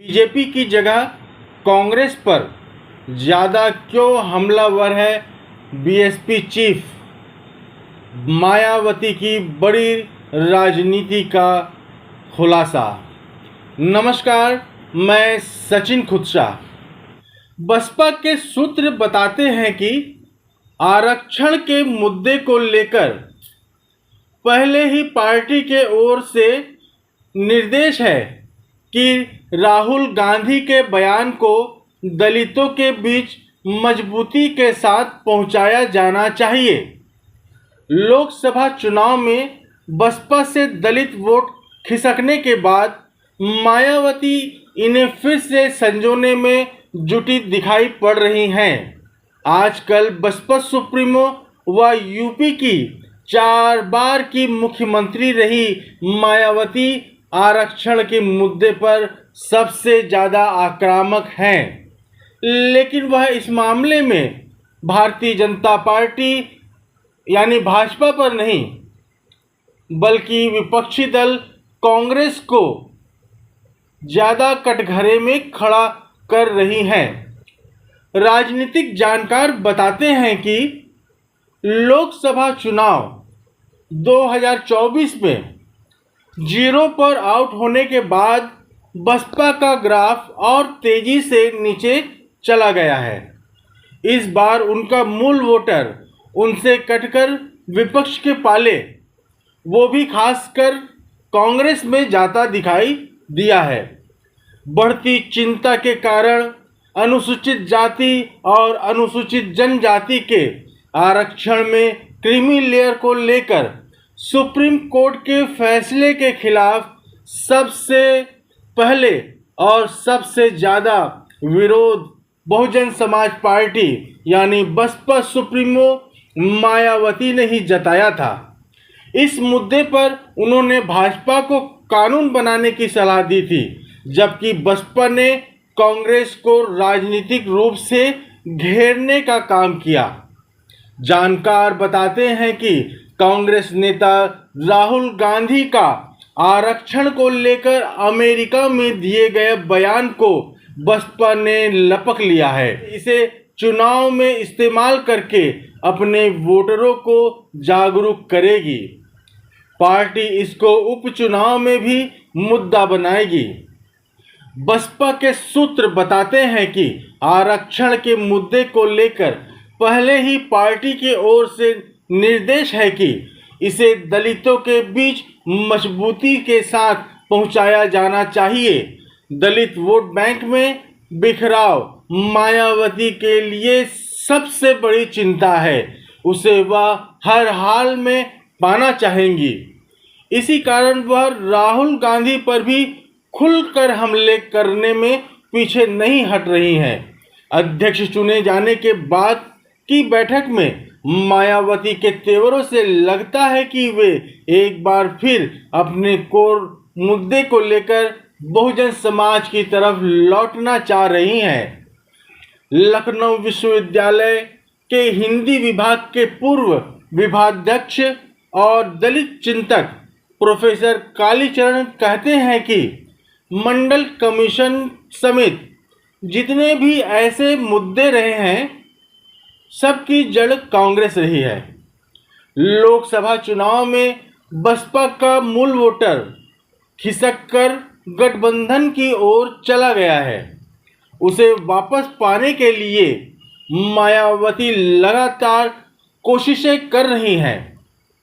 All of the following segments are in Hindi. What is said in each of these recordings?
बीजेपी की जगह कांग्रेस पर ज़्यादा क्यों हमलावर है बीएसपी चीफ? मायावती की बड़ी राजनीति का खुलासा। नमस्कार, मैं सचिन खुदसा। बसपा के सूत्र बताते हैं कि आरक्षण के मुद्दे को लेकर पहले ही पार्टी के ओर से निर्देश है कि राहुल गांधी के बयान को दलितों के बीच मजबूती के साथ पहुंचाया जाना चाहिए। लोकसभा चुनाव में बसपा से दलित वोट खिसकने के बाद मायावती इन्हें फिर से संजोने में जुटी दिखाई पड़ रही हैं। आजकल बसपा सुप्रीमो व यूपी की 4 बार की मुख्यमंत्री रही मायावती आरक्षण के मुद्दे पर सबसे ज़्यादा आक्रामक हैं, लेकिन वह इस मामले में भारतीय जनता पार्टी यानी भाजपा पर नहीं बल्कि विपक्षी दल कांग्रेस को ज़्यादा कटघरे में खड़ा कर रही हैं। राजनीतिक जानकार बताते हैं कि लोकसभा चुनाव 2024 में जीरो पर आउट होने के बाद बसपा का ग्राफ और तेजी से नीचे चला गया है। इस बार उनका मूल वोटर उनसे कटकर विपक्ष के पाले, वो भी खासकर कांग्रेस में जाता दिखाई दिया है। बढ़ती चिंता के कारण अनुसूचित जाति और अनुसूचित जनजाति के आरक्षण में क्रीमी लेयर को लेकर सुप्रीम कोर्ट के फैसले के खिलाफ सबसे पहले और सबसे ज़्यादा विरोध बहुजन समाज पार्टी यानी बसपा सुप्रीमो मायावती ने ही जताया था। इस मुद्दे पर उन्होंने भाजपा को कानून बनाने की सलाह दी थी, जबकि बसपा ने कांग्रेस को राजनीतिक रूप से घेरने का काम किया। जानकार बताते हैं कि कांग्रेस नेता राहुल गांधी का आरक्षण को लेकर अमेरिका में दिए गए बयान को बसपा ने लपक लिया है। इसे चुनाव में इस्तेमाल करके अपने वोटरों को जागरूक करेगी। पार्टी इसको उपचुनाव में भी मुद्दा बनाएगी। बसपा के सूत्र बताते हैं कि आरक्षण के मुद्दे को लेकर पहले ही पार्टी की ओर से निर्देश है कि इसे दलितों के बीच मजबूती के साथ पहुंचाया जाना चाहिए। दलित वोट बैंक में बिखराव मायावती के लिए सबसे बड़ी चिंता है। उसे वह हर हाल में पाना चाहेंगी। इसी कारण वह राहुल गांधी पर भी खुलकर हमले करने में पीछे नहीं हट रही हैं। अध्यक्ष चुने जाने के बाद की बैठक में मायावती के तेवरों से लगता है कि वे एक बार फिर अपने कोर मुद्दे को लेकर बहुजन समाज की तरफ लौटना चाह रही हैं। लखनऊ विश्वविद्यालय के हिंदी विभाग के पूर्व विभागाध्यक्ष और दलित चिंतक प्रोफेसर कालीचरण कहते हैं कि मंडल कमीशन समेत जितने भी ऐसे मुद्दे रहे हैं, सबकी जड़ कांग्रेस रही है। लोकसभा चुनाव में बसपा का मूल वोटर खिसककर गठबंधन की ओर चला गया है। उसे वापस पाने के लिए मायावती लगातार कोशिशें कर रही हैं।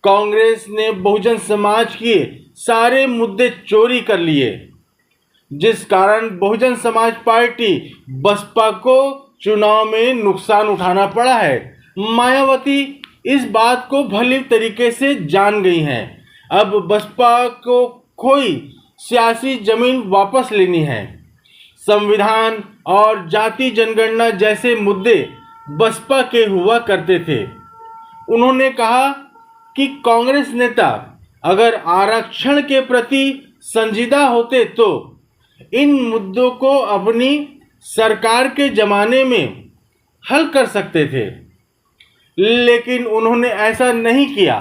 कांग्रेस ने बहुजन समाज के सारे मुद्दे चोरी कर लिए, जिस कारण बहुजन समाज पार्टी बसपा को चुनाव में नुकसान उठाना पड़ा है। मायावती इस बात को भली तरीके से जान गई हैं। अब बसपा को खोई सियासी जमीन वापस लेनी है। संविधान और जाति जनगणना जैसे मुद्दे बसपा के हुआ करते थे। उन्होंने कहा कि कांग्रेस नेता अगर आरक्षण के प्रति संजीदा होते तो इन मुद्दों को अपनी सरकार के ज़माने में हल कर सकते थे, लेकिन उन्होंने ऐसा नहीं किया।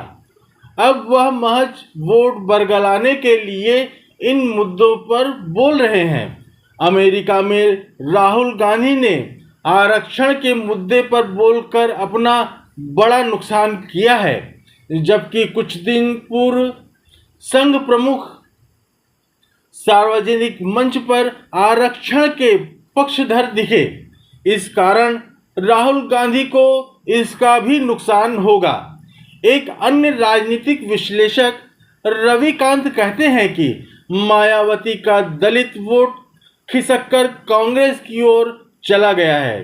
अब वह महज वोट बरगलाने के लिए इन मुद्दों पर बोल रहे हैं। अमेरिका में राहुल गांधी ने आरक्षण के मुद्दे पर बोलकर अपना बड़ा नुकसान किया है, जबकि कुछ दिन पूर्व संघ प्रमुख सार्वजनिक मंच पर आरक्षण के पक्षधर दिखे। इस कारण राहुल गांधी को इसका भी नुकसान होगा। एक अन्य राजनीतिक विश्लेषक रविकांत कहते हैं कि मायावती का दलित वोट खिसककर कांग्रेस की ओर चला गया है।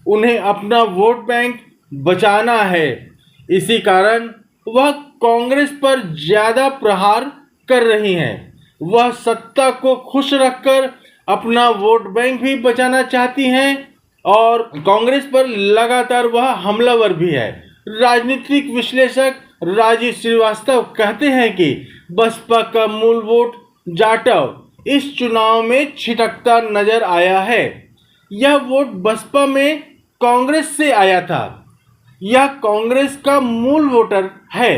उन्हें अपना वोट बैंक बचाना है, इसी कारण वह कांग्रेस पर ज्यादा प्रहार कर रही हैं। वह सत्ता को खुश रखकर अपना वोट बैंक भी बचाना चाहती हैं और कांग्रेस पर लगातार वह हमलावर भी है। राजनीतिक विश्लेषक राजीव श्रीवास्तव कहते हैं कि बसपा का मूल वोट जाटव इस चुनाव में छिटकता नजर आया है। यह वोट बसपा में कांग्रेस से आया था। यह कांग्रेस का मूल वोटर है।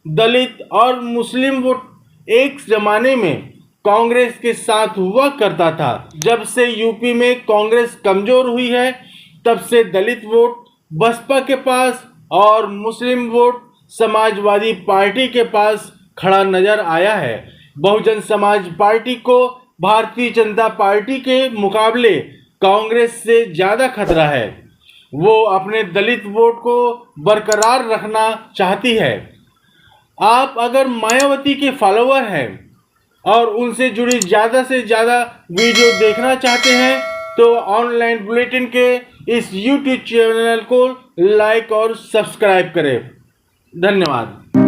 दलित और मुस्लिम वोट एक जमाने में कांग्रेस के साथ हुआ करता था। जब से यूपी में कांग्रेस कमजोर हुई है, तब से दलित वोट बसपा के पास और मुस्लिम वोट समाजवादी पार्टी के पास खड़ा नजर आया है। बहुजन समाज पार्टी को भारतीय जनता पार्टी के मुकाबले कांग्रेस से ज्यादा खतरा है। वो अपने दलित वोट को बरकरार रखना चाहती है। आप अगर मायावती के फॉलोअर हैं और उनसे जुड़ी ज़्यादा से ज़्यादा वीडियो देखना चाहते हैं तो ऑनलाइन बुलेटिन के इस YouTube चैनल को लाइक और सब्सक्राइब करें। धन्यवाद।